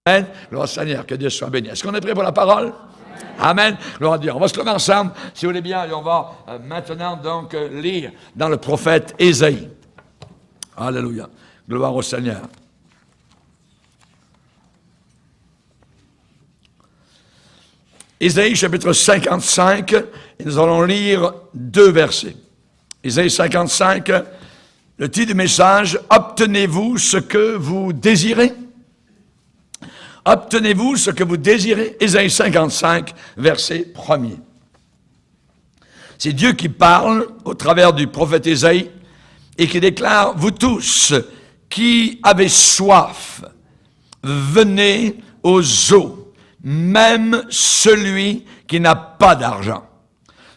Amen. Gloire au Seigneur, que Dieu soit béni. Est-ce qu'on est prêt pour la parole? Amen. Gloire à Dieu. On va se lever ensemble, si vous voulez bien, et on va maintenant donc lire dans le prophète Ésaïe. Alléluia. Gloire au Seigneur. Ésaïe chapitre 55, et nous allons lire 2 versets. Ésaïe 55, le titre du message, « Obtenez-vous ce que vous désirez ?» Obtenez-vous ce que vous désirez? Ésaïe 55, verset 1er. C'est Dieu qui parle au travers du prophète Ésaïe et qui déclare, « Vous tous qui avez soif, venez aux eaux, même celui qui n'a pas d'argent.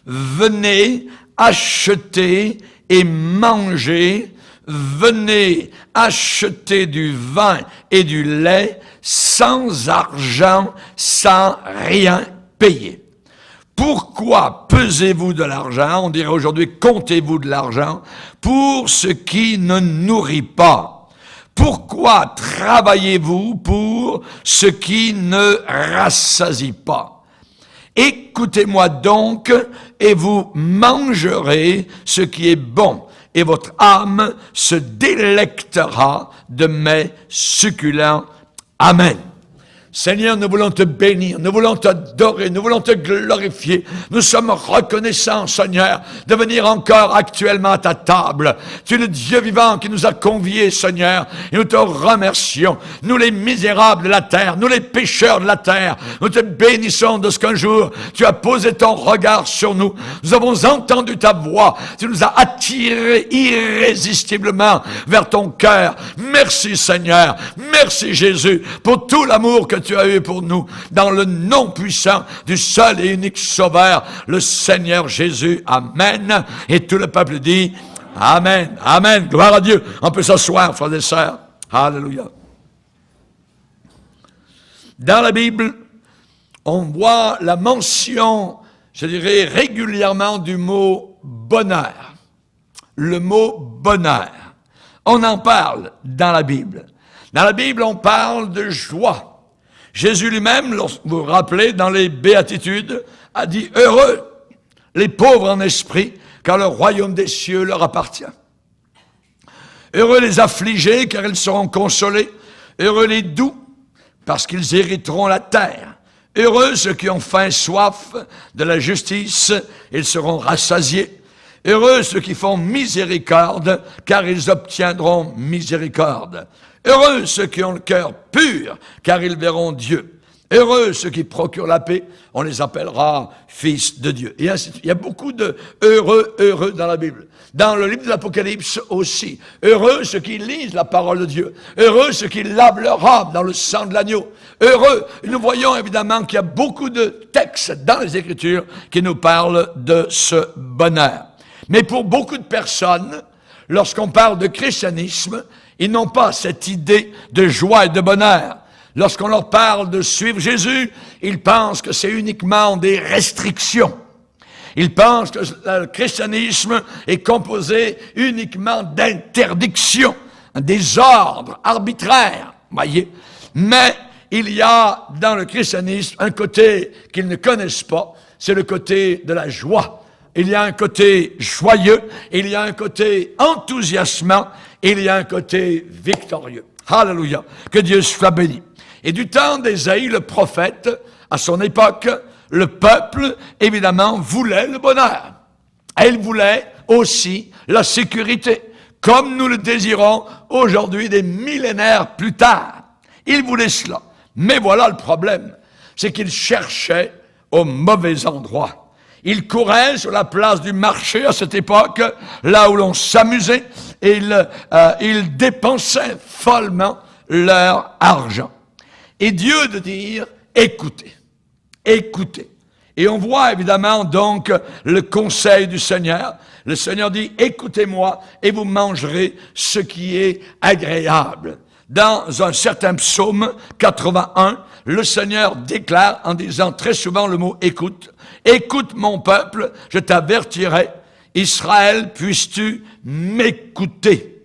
Venez acheter et manger, venez acheter du vin et du lait sans argent, sans rien payer. » Pourquoi pesez-vous de l'argent? On dirait aujourd'hui, comptez-vous de l'argent pour ce qui ne nourrit pas. Pourquoi travaillez-vous pour ce qui ne rassasie pas? Écoutez-moi donc, et vous mangerez ce qui est bon, et votre âme se délectera de mes succulents. Amen. Seigneur, nous voulons te bénir, nous voulons t'adorer, nous voulons te glorifier. Nous sommes reconnaissants, Seigneur, de venir encore actuellement à ta table. Tu es le Dieu vivant qui nous a conviés, Seigneur, et nous te remercions. Nous les misérables de la terre, nous les pécheurs de la terre, nous te bénissons de ce qu'un jour tu as posé ton regard sur nous. Nous avons entendu ta voix, tu nous as attirés irrésistiblement vers ton cœur. Merci, Seigneur, merci Jésus, pour tout l'amour que tu as eu pour nous, dans le nom puissant du seul et unique Sauveur, le Seigneur Jésus. Amen. Et tout le peuple dit Amen. Amen. Gloire à Dieu. On peut s'asseoir, frères et sœurs. Alléluia. Dans la Bible, on voit la mention, je dirais, régulièrement du mot bonheur. Le mot bonheur. On en parle dans la Bible. Dans la Bible, on parle de joie. Jésus lui-même, vous vous rappelez, dans les Béatitudes, a dit « Heureux les pauvres en esprit, car le royaume des cieux leur appartient. Heureux les affligés, car ils seront consolés. Heureux les doux, parce qu'ils hériteront la terre. Heureux ceux qui ont faim et soif de la justice, ils seront rassasiés. Heureux ceux qui font miséricorde, car ils obtiendront miséricorde. Heureux ceux qui ont le cœur pur, car ils verront Dieu. Heureux ceux qui procurent la paix, on les appellera fils de Dieu. Et ainsi, il y a beaucoup de heureux dans la Bible. Dans le livre de l'Apocalypse aussi. Heureux ceux qui lisent la parole de Dieu. Heureux ceux qui lavent leur robe dans le sang de l'agneau. Heureux. Nous voyons évidemment qu'il y a beaucoup de textes dans les Écritures qui nous parlent de ce bonheur. Mais pour beaucoup de personnes, lorsqu'on parle de christianisme, ils n'ont pas cette idée de joie et de bonheur. Lorsqu'on leur parle de suivre Jésus, ils pensent que c'est uniquement des restrictions. Ils pensent que le christianisme est composé uniquement d'interdictions, des ordres arbitraires, voyez. Mais il y a dans le christianisme un côté qu'ils ne connaissent pas, c'est le côté de la joie. Il y a un côté joyeux, il y a un côté enthousiasmant, il y a un côté victorieux. Alléluia. Que Dieu soit béni. Et du temps d'Ésaïe, le prophète, à son époque, le peuple, évidemment, voulait le bonheur. Elle voulait aussi la sécurité, comme nous le désirons aujourd'hui des millénaires plus tard. Il voulait cela. Mais voilà le problème, c'est qu'il cherchait au mauvais endroit. Ils couraient sur la place du marché à cette époque, là où l'on s'amusait, et ils dépensaient follement leur argent. Et Dieu de dire, écoutez, écoutez. Et on voit évidemment donc le conseil du Seigneur. Le Seigneur dit, écoutez-moi et vous mangerez ce qui est agréable. Dans un certain psaume 81, le Seigneur déclare en disant très souvent le mot « écoute ». « Écoute mon peuple, je t'avertirai. Israël, puisses-tu m'écouter?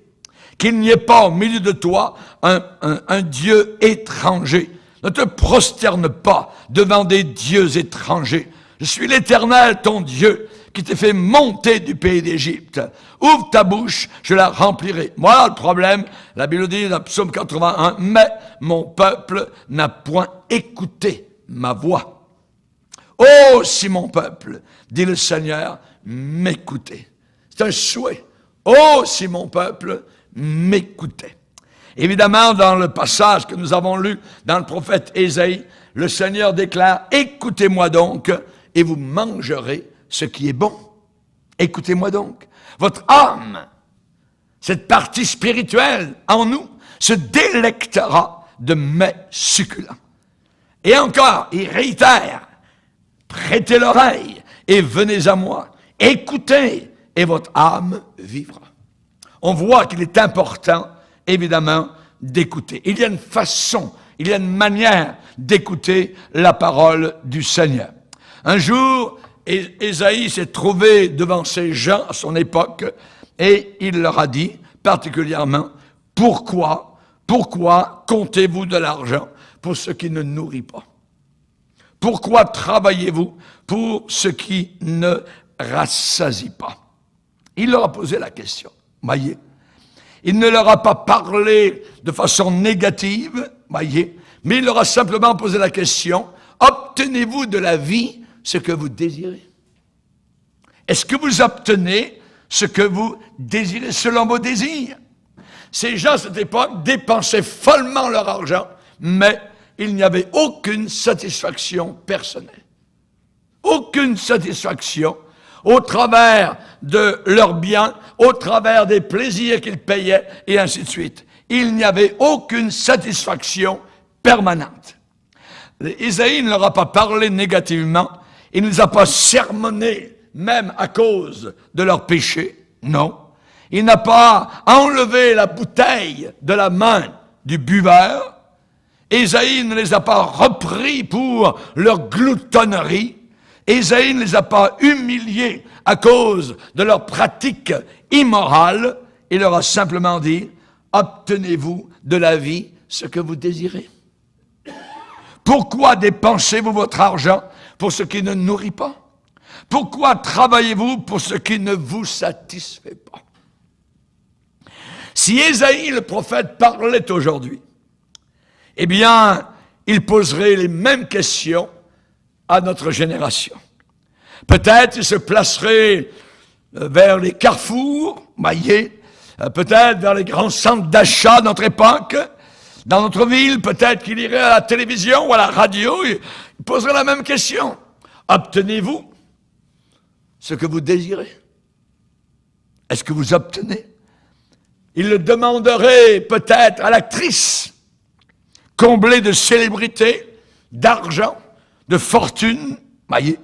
Qu'il n'y ait pas au milieu de toi un Dieu étranger. Ne te prosterne pas devant des dieux étrangers. Je suis l'Éternel, ton Dieu, qui t'ai fait monter du pays d'Égypte. Ouvre ta bouche, je la remplirai. Voilà le problème. La Bible dit dans Psaume 81, « Mais mon peuple n'a point écouté ma voix. » Oh, si mon peuple, dit le Seigneur, m'écoutait. C'est un souhait. Oh, si mon peuple m'écoutait. Évidemment, dans le passage que nous avons lu dans le prophète Ésaïe, le Seigneur déclare, « Écoutez-moi donc, et vous mangerez ce qui est bon. » Écoutez-moi donc. Votre âme, cette partie spirituelle en nous, se délectera de mets succulents. Et encore, il réitère, « Prêtez l'oreille et venez à moi. Écoutez et votre âme vivra. » On voit qu'il est important, évidemment, d'écouter. Il y a une façon, il y a une manière d'écouter la parole du Seigneur. Un jour, Ésaïe s'est trouvé devant ces gens à son époque et il leur a dit particulièrement, « Pourquoi comptez-vous de l'argent pour ce qui ne nourrit pas? Pourquoi travaillez-vous pour ce qui ne rassasie pas? » Il leur a posé la question. Voyez, il ne leur a pas parlé de façon négative, voyez, mais il leur a simplement posé la question, obtenez-vous de la vie ce que vous désirez? Est-ce que vous obtenez ce que vous désirez selon vos désirs? Ces gens à cette époque dépensaient follement leur argent, mais il n'y avait aucune satisfaction personnelle. Aucune satisfaction au travers de leurs biens, au travers des plaisirs qu'ils payaient, et ainsi de suite. Il n'y avait aucune satisfaction permanente. Isaïe ne leur a pas parlé négativement, il ne les a pas sermonnés, même à cause de leurs péchés, non. Il n'a pas enlevé la bouteille de la main du buveur. Isaïe ne les a pas repris pour leur gloutonnerie. Isaïe ne les a pas humiliés à cause de leur pratique immorale. Il leur a simplement dit, obtenez-vous de la vie ce que vous désirez. Pourquoi dépensez-vous votre argent pour ce qui ne nourrit pas? Pourquoi travaillez-vous pour ce qui ne vous satisfait pas? Si Ésaïe, le prophète, parlait aujourd'hui, eh bien, il poserait les mêmes questions à notre génération. Peut-être il se placerait vers les carrefours, voyez, peut-être vers les grands centres d'achat de notre époque, dans notre ville, peut-être qu'il irait à la télévision ou à la radio, il poserait la même question. Obtenez-vous ce que vous désirez? Est-ce que vous obtenez? Il le demanderait peut-être à l'actrice, comblée de célébrité, d'argent, de fortune, voyez.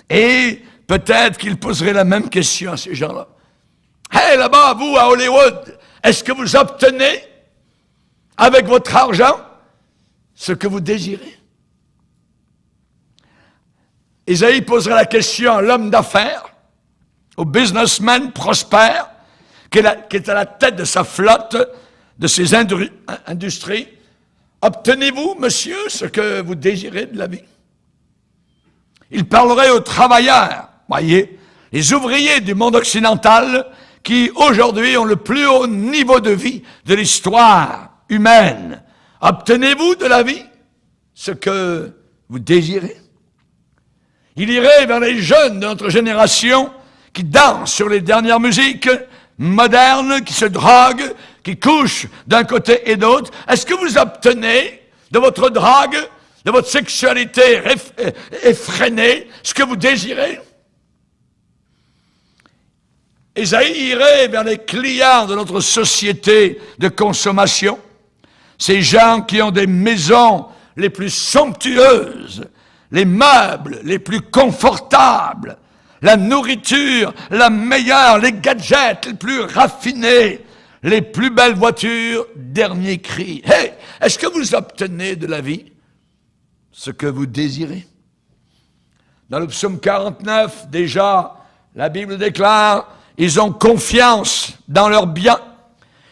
Et peut-être qu'il poserait la même question à ces gens-là. « Hey, là-bas, vous, à Hollywood, est-ce que vous obtenez, avec votre argent, ce que vous désirez? » Ésaïe poserait la question à l'homme d'affaires, au businessman prospère, qui est à la tête de sa flotte, de ses industries. Obtenez-vous, monsieur, ce que vous désirez de la vie? Il parlerait aux travailleurs, voyez, les ouvriers du monde occidental qui, aujourd'hui, ont le plus haut niveau de vie de l'histoire humaine. Obtenez-vous de la vie ce que vous désirez? Il irait vers les jeunes de notre génération qui dansent sur les dernières musiques modernes, qui se droguent, qui couchent d'un côté et d'autre. Est-ce que vous obtenez de votre drogue, de votre sexualité effrénée, ce que vous désirez? Ésaïe irait vers les clients de notre société de consommation, ces gens qui ont des maisons les plus somptueuses, les meubles les plus confortables, la nourriture la meilleure, les gadgets les plus raffinés, les plus belles voitures, dernier cri. Hey, est-ce que vous obtenez de la vie ce que vous désirez? Dans le psaume 49, déjà, la Bible déclare, ils ont confiance dans leurs biens,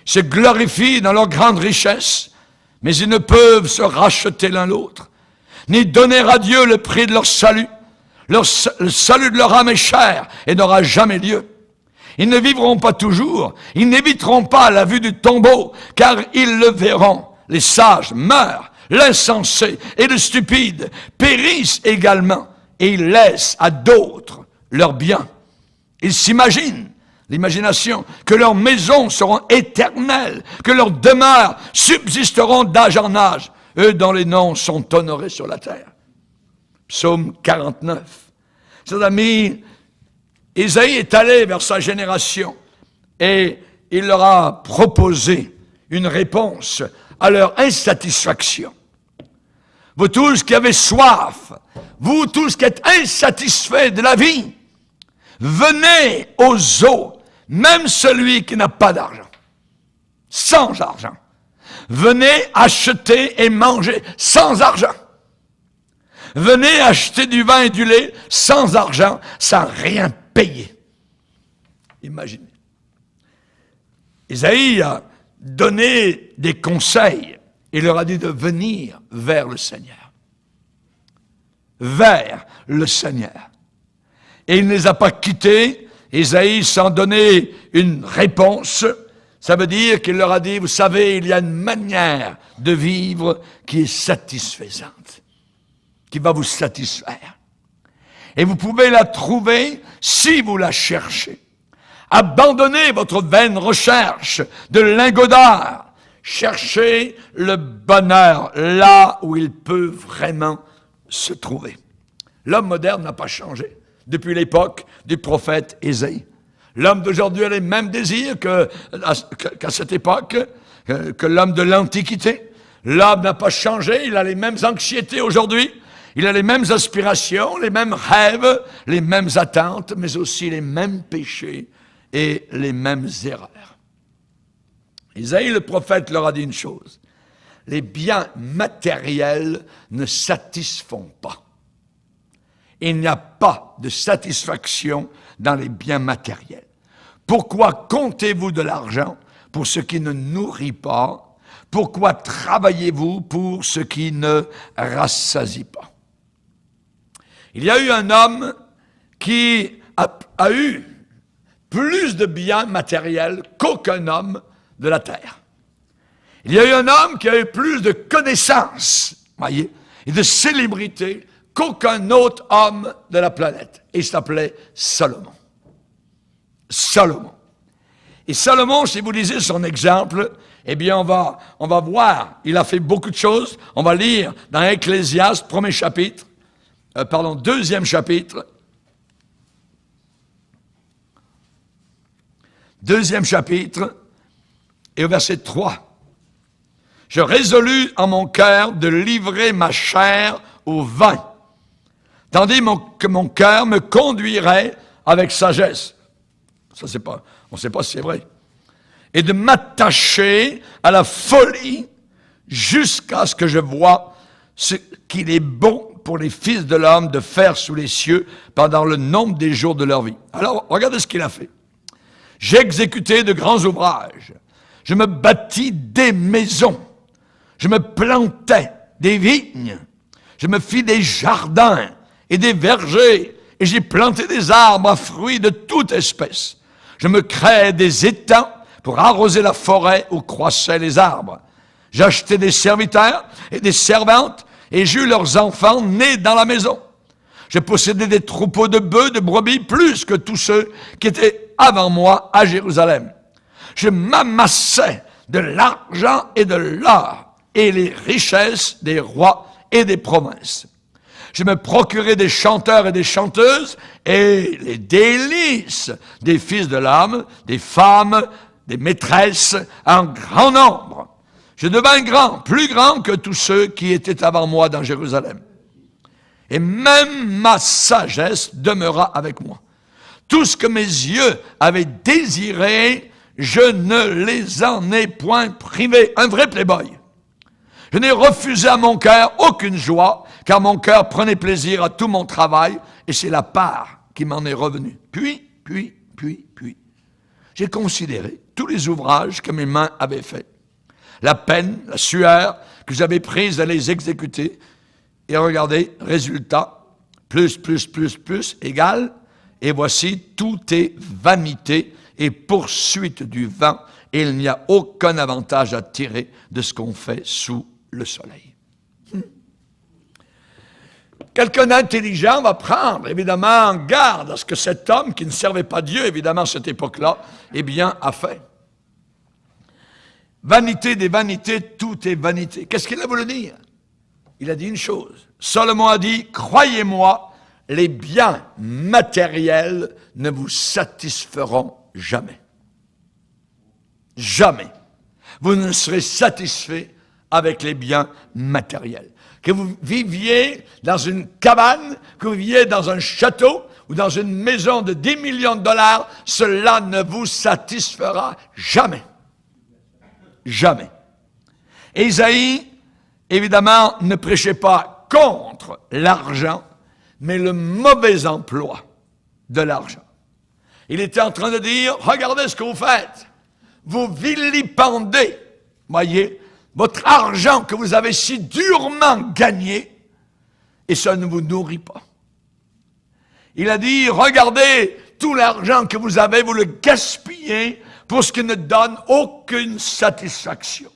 se glorifient dans leur grande richesse, mais ils ne peuvent se racheter l'un l'autre, ni donner à Dieu le prix de leur salut. Le salut de leur âme est cher et n'aura jamais lieu. Ils ne vivront pas toujours, ils n'éviteront pas la vue du tombeau, car ils le verront. Les sages meurent, l'insensé et le stupide périssent également, et ils laissent à d'autres leurs biens. Ils s'imaginent, l'imagination, que leurs maisons seront éternelles, que leurs demeures subsisteront d'âge en âge, eux dont les noms sont honorés sur la terre. Psaume 49. Chers amis, Isaïe est allé vers sa génération et il leur a proposé une réponse à leur insatisfaction. Vous tous qui avez soif, vous tous qui êtes insatisfaits de la vie, venez aux eaux, même celui qui n'a pas d'argent, sans argent. Venez acheter et manger sans argent. Venez acheter du vin et du lait sans argent, sans rien payer. Imaginez. Isaïe a donné des conseils. Il leur a dit de venir vers le Seigneur. Vers le Seigneur. Et il ne les a pas quittés. Isaïe s'en donnait une réponse. Ça veut dire qu'il leur a dit, vous savez, il y a une manière de vivre qui est satisfaisante, qui va vous satisfaire. Et vous pouvez la trouver si vous la cherchez. Abandonnez votre vaine recherche de lingots d'or. Cherchez le bonheur là où il peut vraiment se trouver. L'homme moderne n'a pas changé depuis l'époque du prophète Ésaïe. L'homme d'aujourd'hui a les mêmes désirs qu'à cette époque, que l'homme de l'Antiquité. L'homme n'a pas changé, il a les mêmes anxiétés aujourd'hui, il a les mêmes aspirations, les mêmes rêves, les mêmes attentes, mais aussi les mêmes péchés et les mêmes erreurs. Isaïe le prophète leur a dit une chose, les biens matériels ne satisfont pas. Il n'y a pas de satisfaction dans les biens matériels. Pourquoi comptez-vous de l'argent pour ce qui ne nourrit pas? Pourquoi travaillez-vous pour ce qui ne rassasie pas? Il y a eu un homme qui a eu plus de biens matériels qu'aucun homme de la terre. Il y a eu un homme qui a eu plus de connaissances, voyez, et de célébrités qu'aucun autre homme de la planète. Et il s'appelait Salomon. Salomon. Et Salomon, si vous lisez son exemple, eh bien, on va voir, il a fait beaucoup de choses. On va lire dans Ecclésiaste, deuxième chapitre. Deuxième chapitre, et au verset 3. Je résolus en mon cœur de livrer ma chair au vin, tandis que mon cœur me conduirait avec sagesse. Ça, on ne sait pas si c'est vrai. Et de m'attacher à la folie jusqu'à ce que je voie ce qu'il est bon pour les fils de l'homme de faire sous les cieux pendant le nombre des jours de leur vie. Alors, regardez ce qu'il a fait. J'ai exécuté de grands ouvrages. Je me bâtis des maisons. Je me plantais des vignes. Je me fis des jardins et des vergers. Et j'ai planté des arbres à fruits de toute espèce. Je me créai des étangs pour arroser la forêt où croissaient les arbres. J'achetai des serviteurs et des servantes, et j'eus leurs enfants nés dans la maison. J'ai possédé des troupeaux de bœufs, de brebis, plus que tous ceux qui étaient avant moi à Jérusalem. Je m'amassai de l'argent et de l'or, et les richesses des rois et des provinces. Je me procurai des chanteurs et des chanteuses, et les délices des fils de l'âme, des femmes, des maîtresses, en grand nombre. Je devins grand, plus grand que tous ceux qui étaient avant moi dans Jérusalem. Et même ma sagesse demeura avec moi. Tout ce que mes yeux avaient désiré, je ne les en ai point privés. Un vrai playboy. Je n'ai refusé à mon cœur aucune joie, car mon cœur prenait plaisir à tout mon travail, et c'est la part qui m'en est revenue. Puis, j'ai considéré tous les ouvrages que mes mains avaient faits. la peine, la sueur que vous avez prise à les exécuter. Et regardez, résultat, plus, égale, et voici, tout est vanité et poursuite du vent, et il n'y a aucun avantage à tirer de ce qu'on fait sous le soleil. Quelqu'un d'intelligent va prendre, évidemment, en garde à ce que cet homme, qui ne servait pas Dieu, évidemment, à cette époque-là, eh bien, a fait. Vanité des vanités, tout est vanité. Qu'est-ce qu'il a voulu dire? Il a dit une chose. Salomon a dit, croyez-moi, les biens matériels ne vous satisferont jamais. Jamais. Vous ne serez satisfait avec les biens matériels. Que vous viviez dans une cabane, que vous viviez dans un château ou dans une maison de 10 millions de dollars, cela ne vous satisfera jamais. Jamais. Et Isaïe, évidemment, ne prêchait pas contre l'argent, mais le mauvais emploi de l'argent. Il était en train de dire, regardez ce que vous faites. Vous vilipendez, voyez, votre argent que vous avez si durement gagné, et ça ne vous nourrit pas. Il a dit, regardez, tout l'argent que vous avez, vous le gaspillez pour ce qui ne donne aucune satisfaction.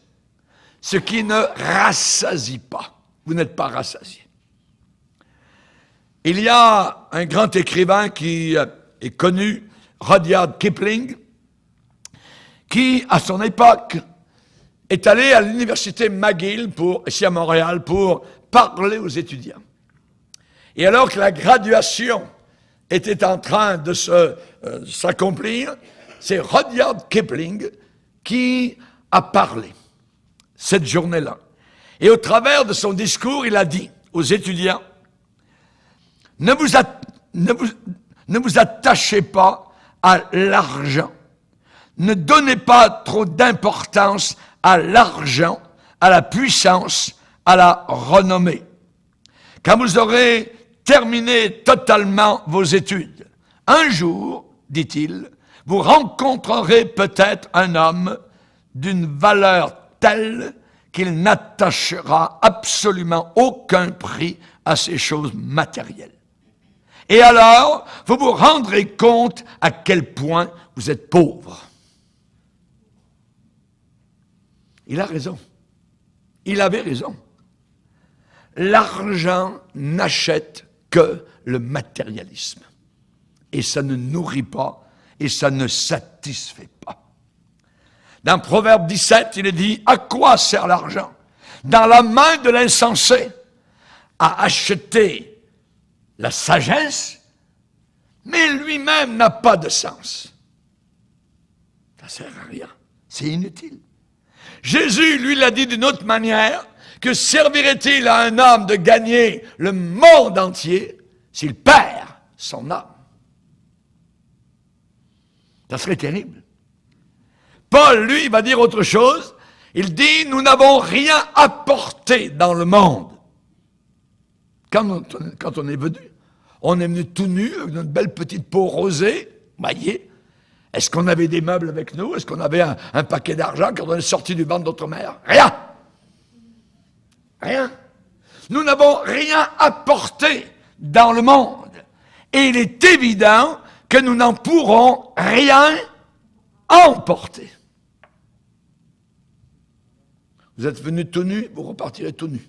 Ce qui ne rassasie pas. Vous n'êtes pas rassasié. Il y a un grand écrivain qui est connu, Rudyard Kipling, qui, à son époque, est allé à l'université McGill, ici à Montréal, pour parler aux étudiants. Et alors que la graduation était en train de s'accomplir, c'est Rudyard Kipling qui a parlé cette journée-là. Et au travers de son discours, il a dit aux étudiants, ne vous attachez pas à l'argent. Ne donnez pas trop d'importance à l'argent, à la puissance, à la renommée. Quand vous aurez terminé totalement vos études, un jour, dit-il, vous rencontrerez peut-être un homme d'une valeur telle qu'il n'attachera absolument aucun prix à ces choses matérielles. Et alors, vous vous rendrez compte à quel point vous êtes pauvre. Il a raison. Il avait raison. L'argent n'achète que le matérialisme. Et ça ne nourrit pas, et ça ne satisfait pas. Dans Proverbe 17, il est dit, à quoi sert l'argent? Dans la main de l'insensé, à acheter la sagesse, mais lui-même n'a pas de sens. Ça ne sert à rien. C'est inutile. Jésus, lui, l'a dit d'une autre manière, que servirait-il à un homme de gagner le monde entier s'il perd son âme? Ça serait terrible. Paul, lui, va dire autre chose. Il dit, nous n'avons rien apporté dans le monde. Quand on est venu tout nu, avec notre belle petite peau rosée, voyez. Est-ce qu'on avait des meubles avec nous? Est-ce qu'on avait un paquet d'argent quand on est sorti du ventre de notre mère? Rien. Rien. Nous n'avons rien apporté dans le monde. Et il est évident que nous n'en pourrons rien emporter. Vous êtes venu tout nu, vous repartirez tout nu.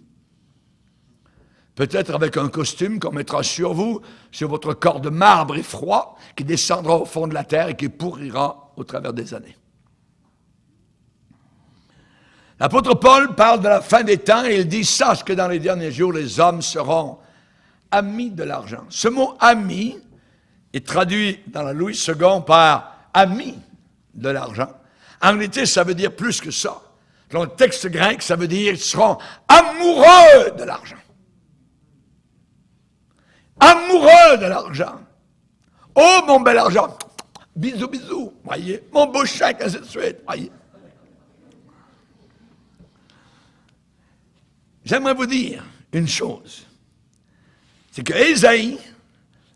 Peut-être avec un costume qu'on mettra sur vous, sur votre corps de marbre et froid, qui descendra au fond de la terre et qui pourrira au travers des années. L'apôtre Paul parle de la fin des temps et il dit, sache que dans les derniers jours, les hommes seront amis de l'argent. Ce mot ami est traduit dans la Louis II par ami de l'argent. En réalité, ça veut dire plus que ça. Dans le texte grec, ça veut dire qu'ils seront amoureux de l'argent. Amoureux de l'argent. Oh, mon bel argent. Bisous, bisous. Voyez, mon beau chèque, ainsi de suite. Voyez. J'aimerais vous dire une chose. C'est que Ésaïe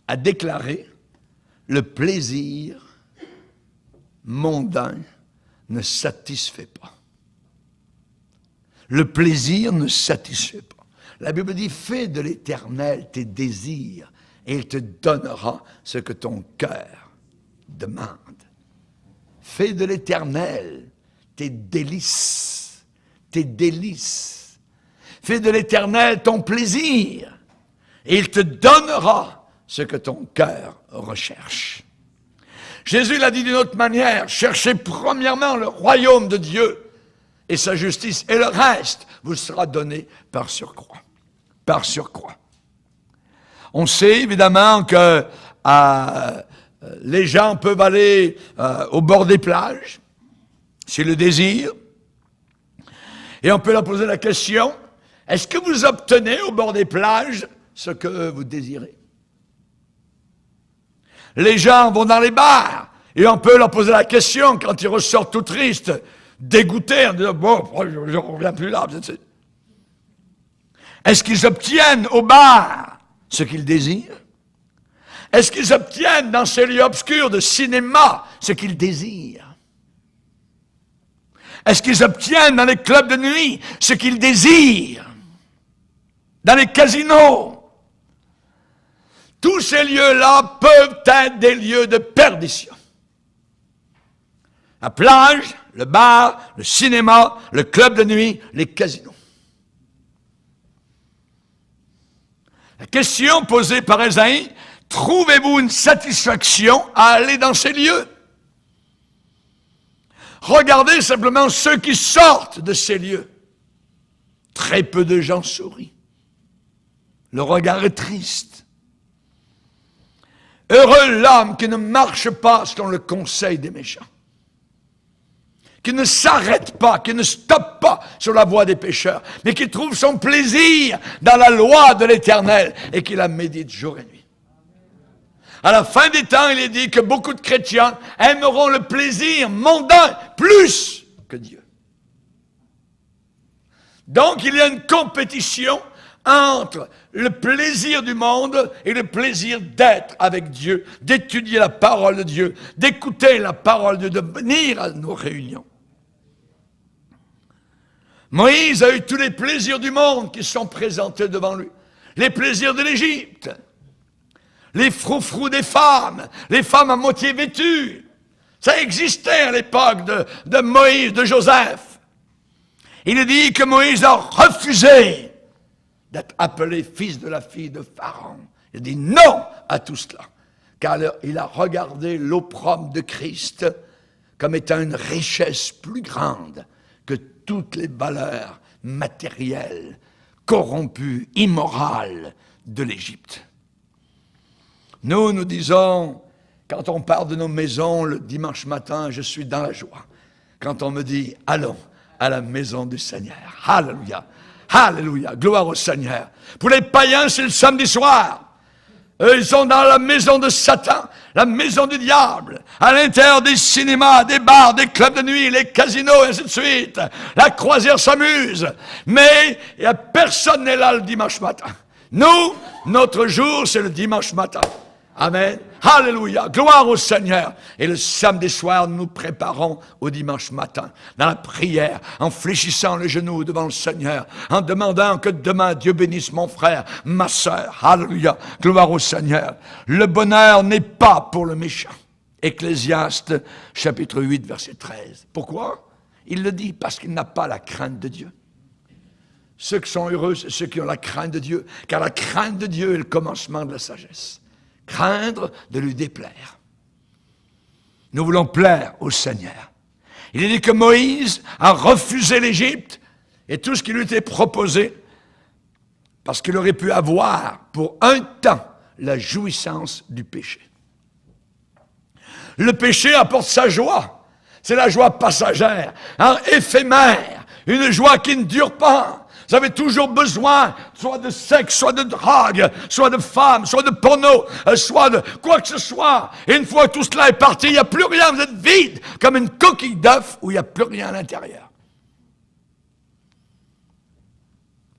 a déclaré le plaisir mondain ne satisfait pas. Le plaisir ne satisfait pas. La Bible dit, fais de l'Éternel tes désirs et il te donnera ce que ton cœur demande. Fais de l'Éternel tes délices, tes délices. Fais de l'Éternel ton plaisir et il te donnera ce que ton cœur recherche. Jésus l'a dit d'une autre manière, cherchez premièrement le royaume de Dieu et sa justice, et le reste vous sera donné par surcroît. Par surcroît. On sait évidemment que les gens peuvent aller au bord des plages, c'est le désir, et on peut leur poser la question, est-ce que vous obtenez au bord des plages ce que vous désirez? Les gens vont dans les bars, et on peut leur poser la question quand ils ressortent tout tristes, dégoûtés, en disant, bon, je ne reviens plus là. Est-ce qu'ils obtiennent au bar ce qu'ils désirent? Est-ce qu'ils obtiennent dans ces lieux obscurs de cinéma ce qu'ils désirent? Est-ce qu'ils obtiennent dans les clubs de nuit ce qu'ils désirent? Dans les casinos? Tous ces lieux-là peuvent être des lieux de perdition. La plage, le bar, le cinéma, le club de nuit, les casinos. La question posée par Ésaïe, trouvez-vous une satisfaction à aller dans ces lieux? Regardez simplement ceux qui sortent de ces lieux. Très peu de gens sourient. Le regard est triste. Heureux l'homme qui ne marche pas selon le conseil des méchants, qui ne s'arrête pas, qui ne stoppe pas sur la voie des pécheurs, mais qui trouve son plaisir dans la loi de l'Éternel et qui la médite jour et nuit. À la fin des temps, il est dit que beaucoup de chrétiens aimeront le plaisir mondain plus que Dieu. Donc, il y a une compétition entre le plaisir du monde et le plaisir d'être avec Dieu, d'étudier la parole de Dieu, d'écouter la parole de Dieu, de venir à nos réunions. Moïse a eu tous les plaisirs du monde qui sont présentés devant lui. Les plaisirs de l'Égypte, les froufrous des femmes, les femmes à moitié vêtues. Ça existait à l'époque de Moïse, de Joseph. Il est dit que Moïse a refusé d'être appelé fils de la fille de Pharaon. Il a dit non à tout cela, car il a regardé l'opprobre de Christ comme étant une richesse plus grande que toutes les valeurs matérielles, corrompues, immorales de l'Égypte. Nous disons, quand on part de nos maisons le dimanche matin, je suis dans la joie. Quand on me dit, allons à la maison du Seigneur. Alléluia. Alléluia. Gloire au Seigneur. Pour les païens, c'est le samedi soir. Eux, ils sont dans la maison de Satan, la maison du diable, à l'intérieur des cinémas, des bars, des clubs de nuit, les casinos, et ainsi de suite. La croisière s'amuse. Mais personne n'est là le dimanche matin. Nous, notre jour, c'est le dimanche matin. Amen. Alléluia. Gloire au Seigneur. Et le samedi soir, nous nous préparons au dimanche matin, dans la prière, en fléchissant le genou devant le Seigneur, en demandant que demain Dieu bénisse mon frère, ma sœur. Alléluia. Gloire au Seigneur. Le bonheur n'est pas pour le méchant. Ecclésiaste, chapitre 8, verset 13. Pourquoi? Il le dit parce qu'il n'a pas la crainte de Dieu. Ceux qui sont heureux, c'est ceux qui ont la crainte de Dieu, car la crainte de Dieu est le commencement de la sagesse. Craindre de lui déplaire. Nous voulons plaire au Seigneur. Il est dit que Moïse a refusé l'Égypte et tout ce qui lui était proposé parce qu'il aurait pu avoir pour un temps la jouissance du péché. Le péché apporte sa joie. C'est la joie passagère, éphémère, une joie qui ne dure pas. Vous avez toujours besoin, soit de sexe, soit de drogue, soit de femmes, soit de porno, soit de quoi que ce soit. Et une fois que tout cela est parti, il n'y a plus rien, vous êtes vide, comme une coquille d'œuf où il n'y a plus rien à l'intérieur.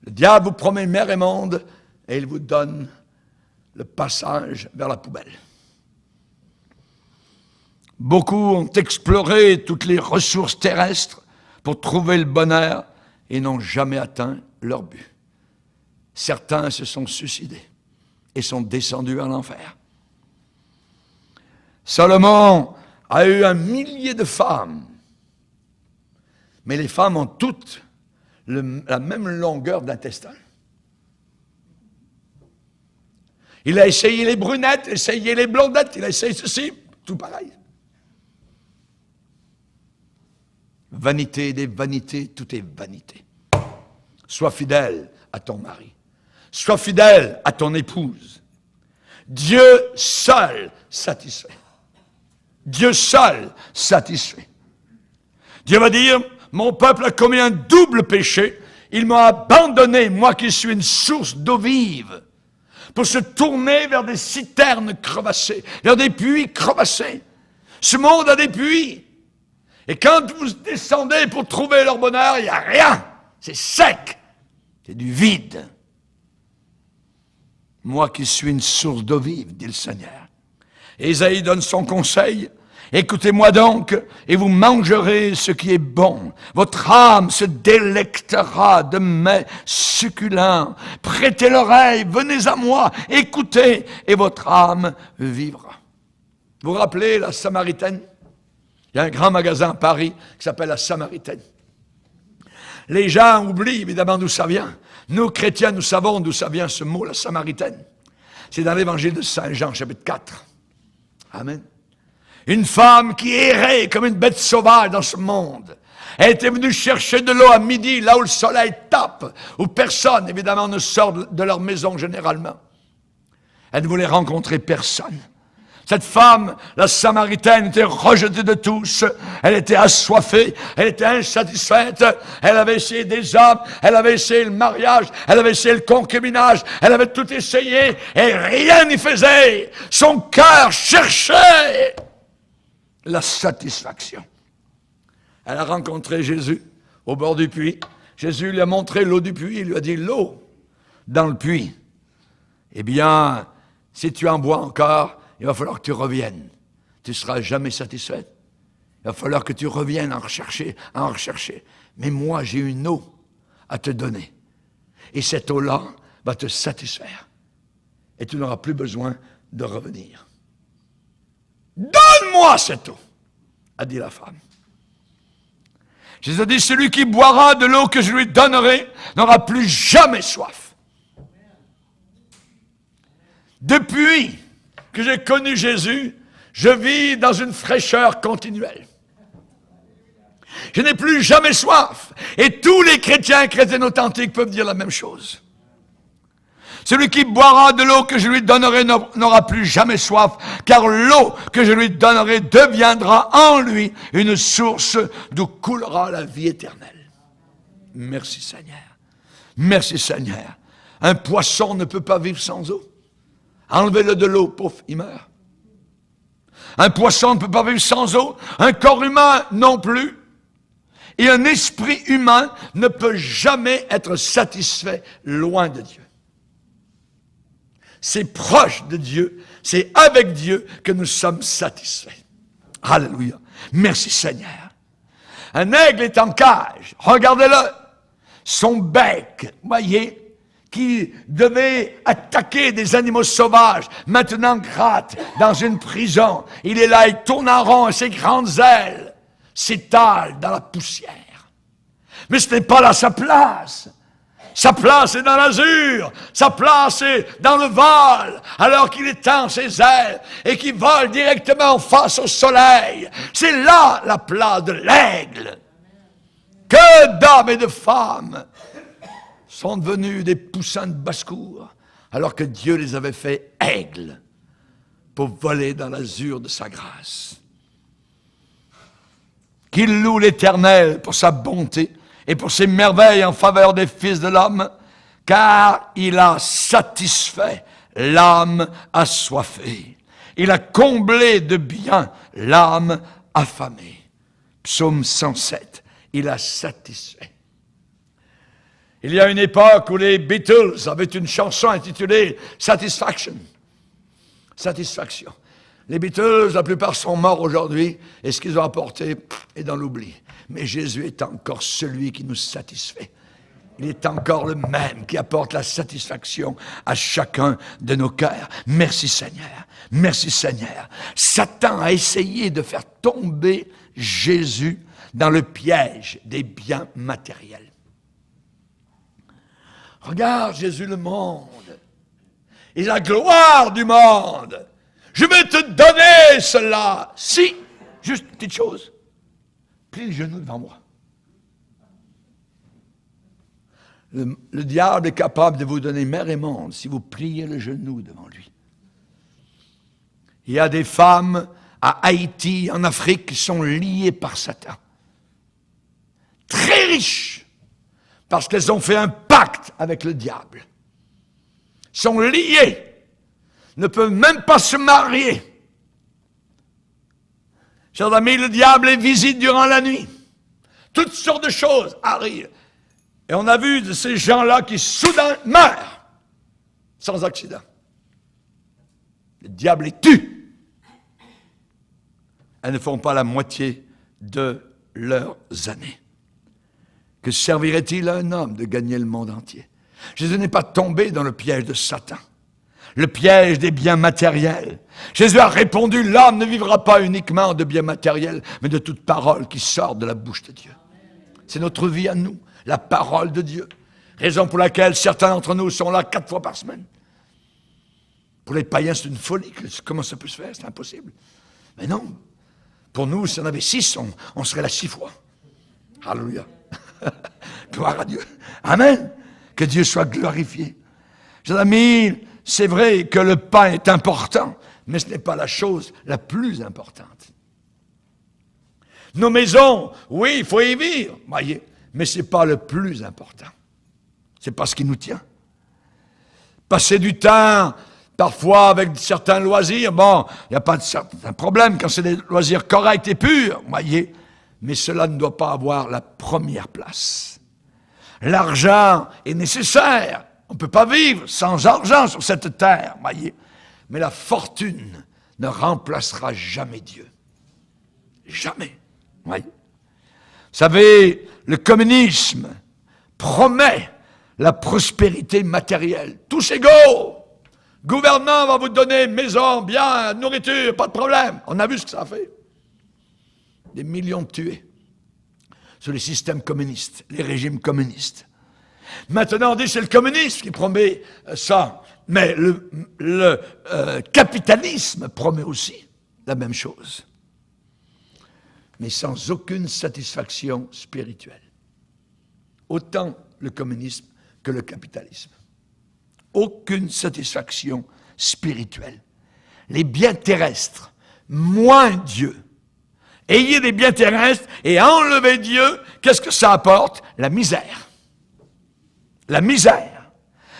Le diable vous promet mer et monde et il vous donne le passage vers la poubelle. Beaucoup ont exploré toutes les ressources terrestres pour trouver le bonheur et n'ont jamais atteint leur but. Certains se sont suicidés et sont descendus à l'enfer. Salomon a eu 1 millier de femmes, mais les femmes ont toutes la même longueur d'intestin. Il a essayé les brunettes, essayé les blondettes, il a essayé ceci, tout pareil. Vanité des vanités, tout est vanité. Sois fidèle à ton mari. Sois fidèle à ton épouse. Dieu seul satisfait. Dieu seul satisfait. Dieu va dire, mon peuple a commis un double péché. Il m'a abandonné, moi qui suis une source d'eau vive, pour se tourner vers des citernes crevassées, vers des puits crevassés. Ce monde a des puits. Et quand vous descendez pour trouver leur bonheur, il n'y a rien. C'est sec. C'est du vide. Moi qui suis une source d'eau vive, dit le Seigneur. Et Isaïe donne son conseil. Écoutez-moi donc, et vous mangerez ce qui est bon. Votre âme se délectera de mets succulents. Prêtez l'oreille, venez à moi, écoutez, et votre âme vivra. Vous vous rappelez la Samaritaine? Il y a un grand magasin à Paris qui s'appelle la Samaritaine. Les gens oublient évidemment d'où ça vient. Nous, chrétiens, nous savons d'où ça vient ce mot, la Samaritaine. C'est dans l'évangile de Saint Jean, chapitre 4. Amen. Une femme qui errait comme une bête sauvage dans ce monde. Elle était venue chercher de l'eau à midi, là où le soleil tape, où personne, évidemment, ne sort de leur maison généralement. Elle ne voulait rencontrer personne. Cette femme, la Samaritaine, était rejetée de tous. Elle était assoiffée, elle était insatisfaite. Elle avait essayé des hommes, elle avait essayé le mariage, elle avait essayé le concubinage, elle avait tout essayé et rien n'y faisait. Son cœur cherchait la satisfaction. Elle a rencontré Jésus au bord du puits. Jésus lui a montré l'eau du puits. Il lui a dit, l'eau dans le puits, eh bien, si tu en bois encore, il va falloir que tu reviennes. Tu ne seras jamais satisfait. Il va falloir que tu reviennes à en rechercher. Mais moi, j'ai une eau à te donner. Et cette eau-là va te satisfaire. Et tu n'auras plus besoin de revenir. Donne-moi cette eau, a dit la femme. Jésus a dit, celui qui boira de l'eau que je lui donnerai n'aura plus jamais soif. Depuis que j'ai connu Jésus, je vis dans une fraîcheur continuelle. Je n'ai plus jamais soif. Et tous les chrétiens authentiques peuvent dire la même chose. Celui qui boira de l'eau que je lui donnerai n'aura plus jamais soif, car l'eau que je lui donnerai deviendra en lui une source d'où coulera la vie éternelle. Merci Seigneur. Merci Seigneur. Un poisson ne peut pas vivre sans eau. Enlevez-le de l'eau, pouf, il meurt. Un poisson ne peut pas vivre sans eau. Un corps humain non plus. Et un esprit humain ne peut jamais être satisfait loin de Dieu. C'est proche de Dieu, c'est avec Dieu que nous sommes satisfaits. Alléluia. Merci Seigneur. Un aigle est en cage. Regardez-le. Son bec, voyez, qui devait attaquer des animaux sauvages, maintenant gratte dans une prison. Il est là, il tourne en rond, et ses grandes ailes s'étalent dans la poussière. Mais ce n'est pas là sa place. Sa place est dans l'azur, sa place est dans le vol, alors qu'il étend ses ailes et qu'il vole directement face au soleil. C'est là la place de l'aigle. Que d'hommes et de femmes sont devenus des poussins de basse-cour, alors que Dieu les avait fait aigles pour voler dans l'azur de sa grâce. Qu'il loue l'Éternel pour sa bonté et pour ses merveilles en faveur des fils de l'homme, car il a satisfait l'âme assoiffée. Il a comblé de bien l'âme affamée. Psaume 107, il a satisfait. Il y a une époque où les Beatles avaient une chanson intitulée « Satisfaction ». Satisfaction. Les Beatles, la plupart sont morts aujourd'hui, et ce qu'ils ont apporté est dans l'oubli. Mais Jésus est encore celui qui nous satisfait. Il est encore le même qui apporte la satisfaction à chacun de nos cœurs. Merci Seigneur, merci Seigneur. Satan a essayé de faire tomber Jésus dans le piège des biens matériels. Regarde Jésus le monde et la gloire du monde. Je vais te donner cela. Si, juste une petite chose, plie le genou devant moi. Le diable est capable de vous donner mer et monde si vous pliez le genou devant lui. Il y a des femmes à Haïti, en Afrique, qui sont liées par Satan. Très riches, parce qu'elles ont fait un pacte avec le diable. Sont liées, ne peuvent même pas se marier. Chers amis, le diable les visite durant la nuit. Toutes sortes de choses arrivent. Et on a vu de ces gens-là qui soudain meurent sans accident. Le diable les tue. Elles ne font pas la moitié de leurs années. Que servirait-il à un homme de gagner le monde entier? Jésus n'est pas tombé dans le piège de Satan, le piège des biens matériels. Jésus a répondu, l'homme ne vivra pas uniquement de biens matériels, mais de toute parole qui sort de la bouche de Dieu. C'est notre vie à nous, la parole de Dieu. Raison pour laquelle certains d'entre nous sont là 4 fois par semaine. Pour les païens, c'est une folie. Comment ça peut se faire? C'est impossible. Mais non. Pour nous, si on avait 6, on serait là 6 fois. Alléluia. Gloire à Dieu. Amen. Que Dieu soit glorifié. Chers amis, c'est vrai que le pain est important, mais ce n'est pas la chose la plus importante. Nos maisons, oui, il faut y vivre, voyez, mais ce n'est pas le plus important. Ce n'est pas ce qui nous tient. Passer du temps, parfois avec certains loisirs, bon, il n'y a pas de certain problème quand c'est des loisirs corrects et purs, voyez, mais cela ne doit pas avoir la première place. L'argent est nécessaire. On ne peut pas vivre sans argent sur cette terre, voyez. Mais la fortune ne remplacera jamais Dieu. Jamais. Voyez. Vous savez, le communisme promet la prospérité matérielle. Tous égaux. Le gouvernement va vous donner maison, biens, nourriture, pas de problème. On a vu ce que ça a fait. Des millions de tués sur les systèmes communistes, les régimes communistes. Maintenant, on dit que c'est le communisme qui promet ça. Mais le capitalisme promet aussi la même chose. Mais sans aucune satisfaction spirituelle. Autant le communisme que le capitalisme. Aucune satisfaction spirituelle. Les biens terrestres, moins Dieu. Ayez des biens terrestres et enlevez Dieu, qu'est-ce que ça apporte? La misère. La misère.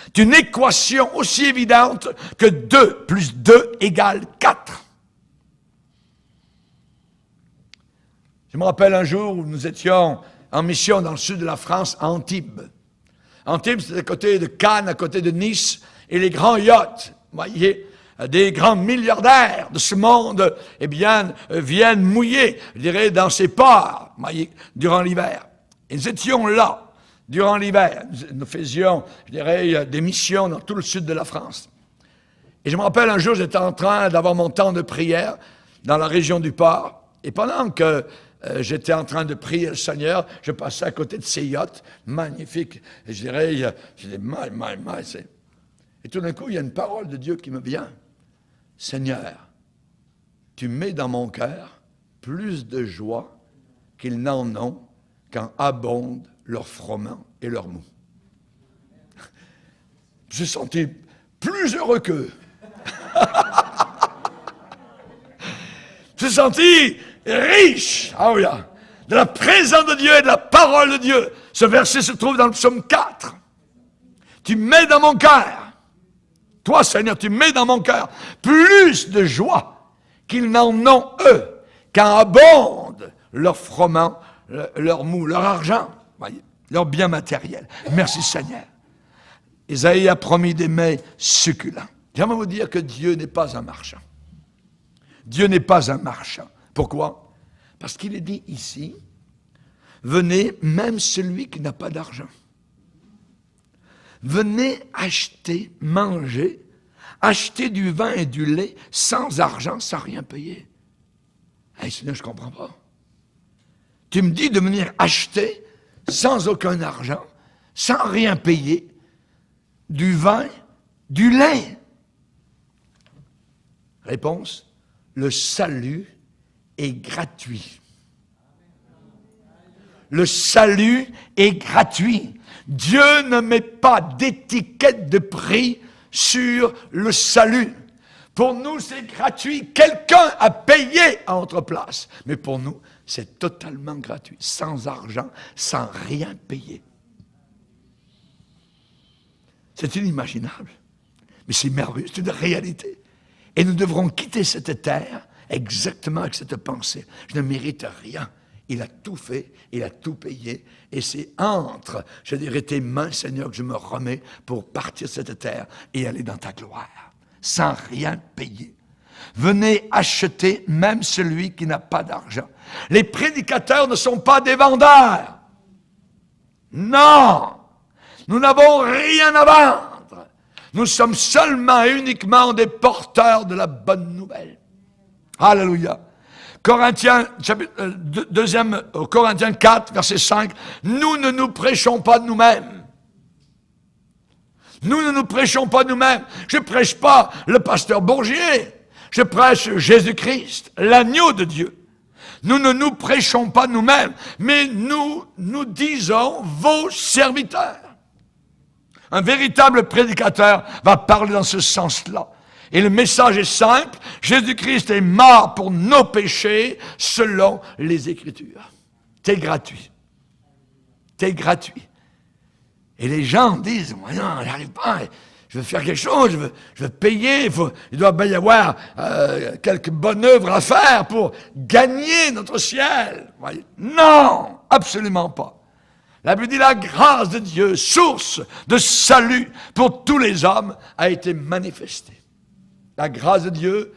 C'est une équation aussi évidente que 2 plus 2 égale 4. Je me rappelle un jour où nous étions en mission dans le sud de la France, à Antibes. Antibes, c'est à côté de Cannes, à côté de Nice, et les grands yachts, voyez, des grands milliardaires de ce monde, eh bien, viennent mouiller, je dirais, dans ces ports, voyez, durant l'hiver. Et nous étions là, durant l'hiver. Nous faisions, je dirais, des missions dans tout le sud de la France. Et je me rappelle un jour, j'étais en train d'avoir mon temps de prière dans la région du port, et pendant que j'étais en train de prier le Seigneur, je passais à côté de ces yachts magnifiques, et je dirais, je dis, et tout d'un coup, il y a une parole de Dieu qui me vient. Seigneur, tu mets dans mon cœur plus de joie qu'ils n'en ont quand abondent leur froment et leur mou. Je me sentais plus heureux qu'eux. Je me sentis riche, de la présence de Dieu et de la parole de Dieu. Ce verset se trouve dans le psaume 4. Tu mets dans mon cœur, toi Seigneur, tu mets dans mon cœur plus de joie qu'ils n'en ont eux, quand abondent leur froment, leur mou, leur argent, voyez, leur bien matériel. Merci Seigneur. Isaïe a promis des mets succulents. J'aimerais vous dire que Dieu n'est pas un marchand. Dieu n'est pas un marchand. Pourquoi? Parce qu'il est dit ici, venez, même celui qui n'a pas d'argent. Venez acheter, manger, acheter du vin et du lait sans argent, sans rien payer. Hey, Seigneur, je ne comprends pas. Tu me dis de venir acheter sans aucun argent, sans rien payer, du vin, du lait. Réponse, le salut est gratuit. Le salut est gratuit. Dieu ne met pas d'étiquette de prix sur le salut. Pour nous, c'est gratuit. Quelqu'un a payé à notre place. Mais pour nous, c'est totalement gratuit. Sans argent, sans rien payer. C'est inimaginable. Mais c'est merveilleux, c'est une réalité. Et nous devrons quitter cette terre exactement avec cette pensée. Je ne mérite rien. Il a tout fait, il a tout payé, et c'est entre, je dirais, tes mains, Seigneur, que je me remets pour partir de cette terre et aller dans ta gloire, sans rien payer. Venez acheter même celui qui n'a pas d'argent. Les prédicateurs ne sont pas des vendeurs. Non, nous n'avons rien à vendre. Nous sommes seulement et uniquement des porteurs de la bonne nouvelle. Alléluia. Corinthiens 4, verset 5, nous ne nous prêchons pas de nous-mêmes. Nous ne nous prêchons pas de nous-mêmes. Je ne prêche pas le pasteur Bourgier. Je prêche Jésus-Christ, l'agneau de Dieu. Nous ne nous prêchons pas de nous-mêmes, mais nous disons vos serviteurs. Un véritable prédicateur va parler dans ce sens-là. Et le message est simple, Jésus-Christ est mort pour nos péchés selon les Écritures. C'est gratuit. C'est gratuit. Et les gens disent, non, j'arrive pas, je veux faire quelque chose, je veux payer, il doit bien y avoir quelques bonnes œuvres à faire pour gagner notre ciel. Voyez? Non, absolument pas. La Bible dit la grâce de Dieu, source de salut pour tous les hommes, a été manifestée. La grâce de Dieu,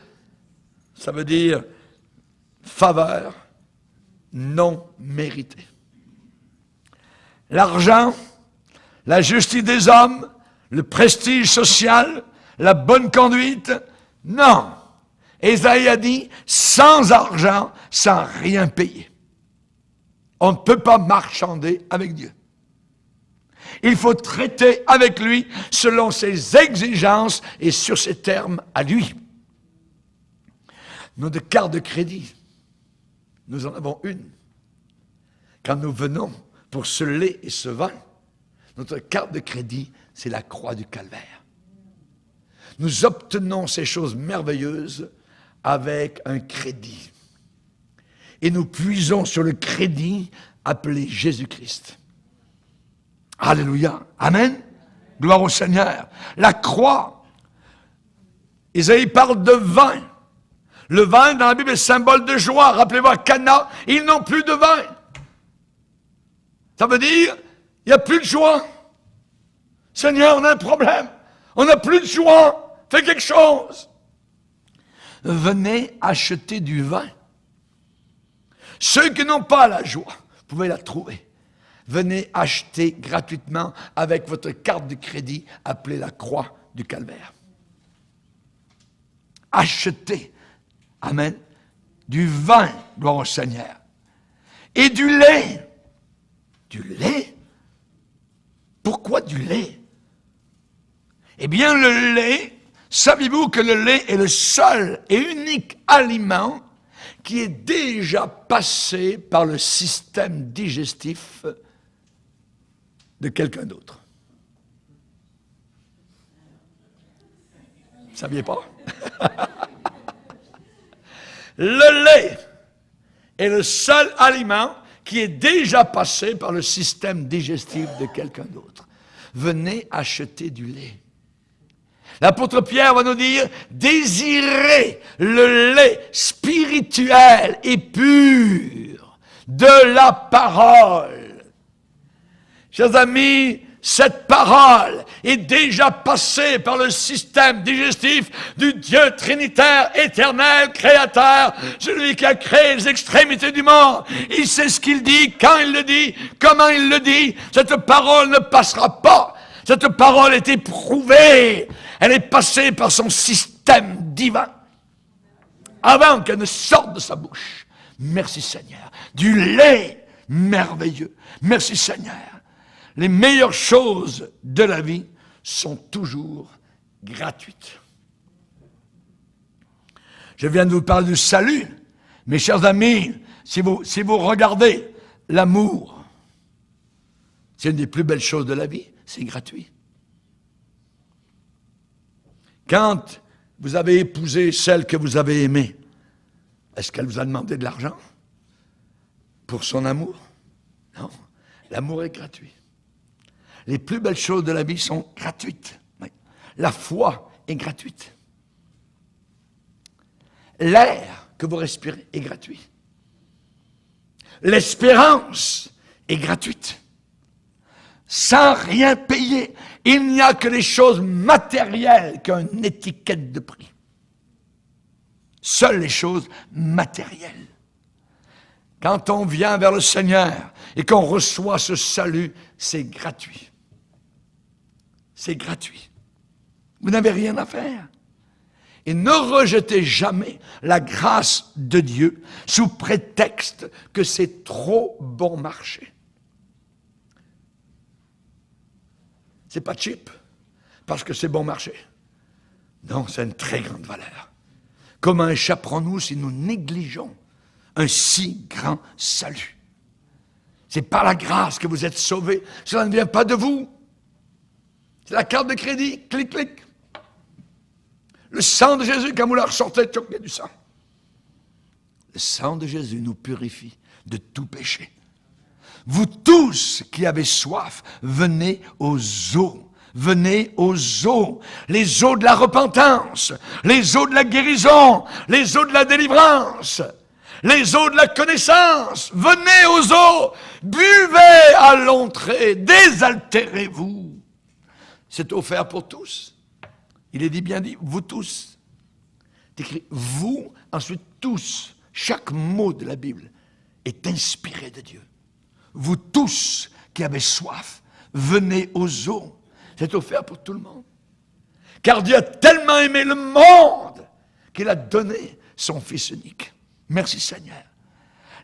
ça veut dire faveur non méritée. L'argent, la justice des hommes, le prestige social, la bonne conduite, non. Ésaïe a dit, sans argent, sans rien payer. On ne peut pas marchander avec Dieu. Il faut traiter avec lui selon ses exigences et sur ses termes à lui. Notre carte de crédit, nous en avons une. Quand nous venons pour ce lait et ce vin, notre carte de crédit, c'est la croix du calvaire. Nous obtenons ces choses merveilleuses avec un crédit. Et nous puisons sur le crédit appelé Jésus-Christ. Alléluia. Amen. Gloire au Seigneur. La croix. Isaïe parle de vin. Le vin, dans la Bible, est symbole de joie. Rappelez-vous, à Cana, ils n'ont plus de vin. Ça veut dire, il n'y a plus de joie. Seigneur, on a un problème. On n'a plus de joie. Fais quelque chose. Venez acheter du vin. Ceux qui n'ont pas la joie, vous pouvez la trouver. Venez acheter gratuitement avec votre carte de crédit appelée la croix du calvaire. Achetez, amen, du vin, gloire au Seigneur, et du lait. Du lait? Pourquoi du lait? Eh bien, le lait, savez-vous que le lait est le seul et unique aliment qui est déjà passé par le système digestif de quelqu'un d'autre. Vous ne saviez pas? Le lait est le seul aliment qui est déjà passé par le système digestif de quelqu'un d'autre. Venez acheter du lait. L'apôtre Pierre va nous dire, désirez le lait spirituel et pur de la parole. Chers amis, cette parole est déjà passée par le système digestif du Dieu trinitaire, éternel, créateur, celui qui a créé les extrémités du monde. Il sait ce qu'il dit, quand il le dit, comment il le dit. Cette parole ne passera pas. Cette parole est éprouvée. Elle est passée par son système divin avant qu'elle ne sorte de sa bouche. Merci Seigneur. Du lait merveilleux. Merci Seigneur. Les meilleures choses de la vie sont toujours gratuites. Je viens de vous parler du salut. Mes chers amis, si vous regardez l'amour, c'est une des plus belles choses de la vie. C'est gratuit. Quand vous avez épousé celle que vous avez aimée, est-ce qu'elle vous a demandé de l'argent pour son amour? Non. L'amour est gratuit. Les plus belles choses de la vie sont gratuites. La foi est gratuite. L'air que vous respirez est gratuit. L'espérance est gratuite. Sans rien payer. Il n'y a que les choses matérielles qui ont une étiquette de prix. Seules les choses matérielles. Quand on vient vers le Seigneur et qu'on reçoit ce salut, c'est gratuit. C'est gratuit. Vous n'avez rien à faire. Et ne rejetez jamais la grâce de Dieu sous prétexte que c'est trop bon marché. C'est pas cheap, parce que c'est bon marché. Non, c'est une très grande valeur. Comment échapperons-nous si nous négligeons un si grand salut? C'est par la grâce que vous êtes sauvés. Cela ne vient pas de vous. C'est la carte de crédit. Clic, clic. Le sang de Jésus, quand vous la ressortez, il y a du sang. Le sang de Jésus nous purifie de tout péché. Vous tous qui avez soif, venez aux eaux. Venez aux eaux. Les eaux de la repentance. Les eaux de la guérison. Les eaux de la délivrance. Les eaux de la connaissance. Venez aux eaux. Buvez à l'entrée. Désaltérez-vous. C'est offert pour tous. Il est dit, bien dit, vous tous. C'est écrit vous, ensuite tous. Chaque mot de la Bible est inspiré de Dieu. Vous tous qui avez soif, venez aux eaux. C'est offert pour tout le monde. Car Dieu a tellement aimé le monde qu'il a donné son Fils unique. Merci Seigneur.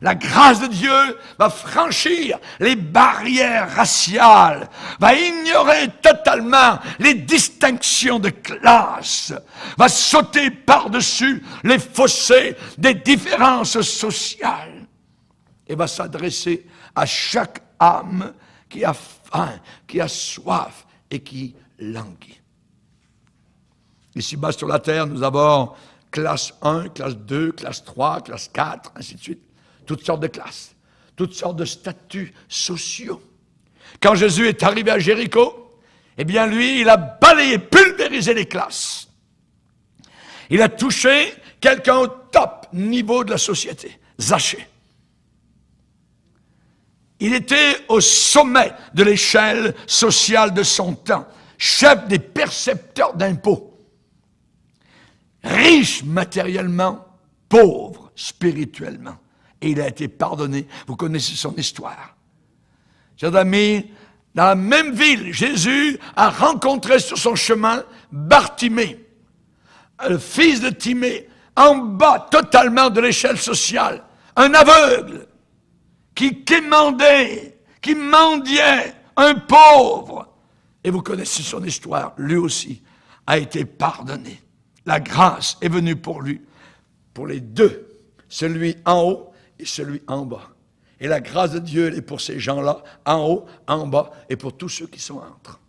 La grâce de Dieu va franchir les barrières raciales, va ignorer totalement les distinctions de classe, va sauter par-dessus les fossés des différences sociales et va s'adresser à chaque âme qui a faim, qui a soif et qui languit. Ici-bas sur la terre, nous avons classe 1, classe 2, classe 3, classe 4, ainsi de suite. Toutes sortes de classes, toutes sortes de statuts sociaux. Quand Jésus est arrivé à Jéricho, eh bien lui, il a balayé, pulvérisé les classes. Il a touché quelqu'un au top niveau de la société, Zachée. Il était au sommet de l'échelle sociale de son temps, chef des percepteurs d'impôts, riche matériellement, pauvre spirituellement. Et il a été pardonné. Vous connaissez son histoire. Chers amis, dans la même ville, Jésus a rencontré sur son chemin Bartimée, le fils de Timée, en bas totalement de l'échelle sociale, un aveugle qui quémandait, qui mendiait, un pauvre. Et vous connaissez son histoire. Lui aussi a été pardonné. La grâce est venue pour lui, pour les deux, celui en haut et celui en bas. Et la grâce de Dieu, elle est pour ces gens-là, en haut, en bas, et pour tous ceux qui sont entre.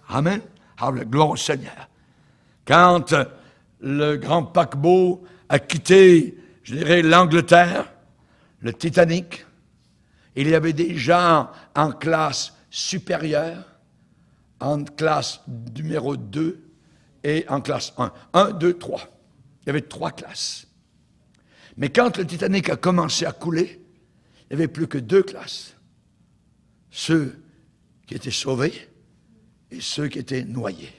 Amen. Gloire au Seigneur. Quand le grand paquebot a quitté, je dirais, l'Angleterre, le Titanic, il y avait des gens en classe supérieure, en classe numéro 2 et en classe 1. 1, 2, 3. Il y avait 3 classes. Mais quand le Titanic a commencé à couler, il n'y avait plus que 2 classes. Ceux qui étaient sauvés et ceux qui étaient noyés.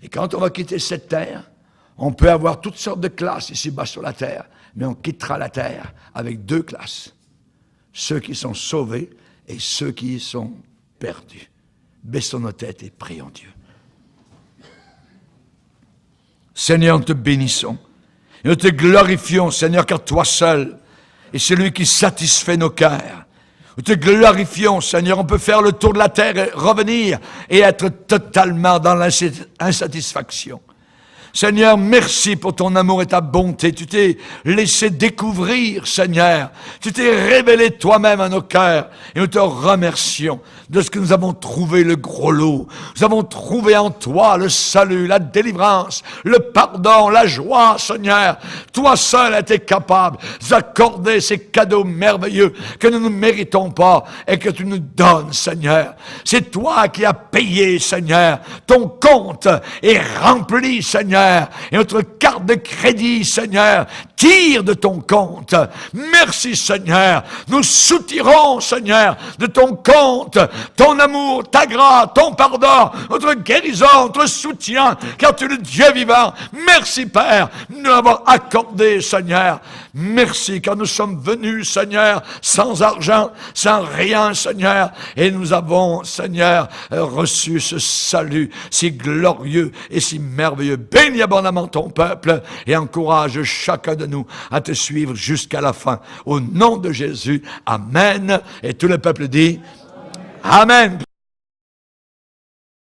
Et quand on va quitter cette terre, on peut avoir toutes sortes de classes ici-bas sur la terre, mais on quittera la terre avec 2 classes. Ceux qui sont sauvés et ceux qui sont perdus. Baissons nos têtes et prions Dieu. Seigneur, nous te bénissons. Et nous te glorifions, Seigneur, car toi seul est celui qui satisfait nos cœurs. Nous te glorifions, Seigneur. On peut faire le tour de la terre et revenir et être totalement dans l'insatisfaction. Seigneur, merci pour ton amour et ta bonté. Tu t'es laissé découvrir, Seigneur. Tu t'es révélé toi-même à nos cœurs. Et nous te remercions de ce que nous avons trouvé le gros lot. Nous avons trouvé en toi le salut, la délivrance, le pardon, la joie, Seigneur. Toi seul étais capable d'accorder ces cadeaux merveilleux que nous ne méritons pas et que tu nous donnes, Seigneur. C'est toi qui as payé, Seigneur. Ton compte est rempli, Seigneur. Et notre carte de crédit, Seigneur, tire de ton compte. Merci, Seigneur. Nous soutirons, Seigneur, de ton compte, ton amour, ta grâce, ton pardon, notre guérison, notre soutien, car tu es le Dieu vivant. Merci, Père, de nous l'avoir accordé, Seigneur. Merci, car nous sommes venus, Seigneur, sans argent, sans rien, Seigneur, et nous avons, Seigneur, reçu ce salut si glorieux et si merveilleux. Bénis abondamment ton peuple et encourage chacun de nous à te suivre jusqu'à la fin. Au nom de Jésus, Amen. Et tout le peuple dit Amen.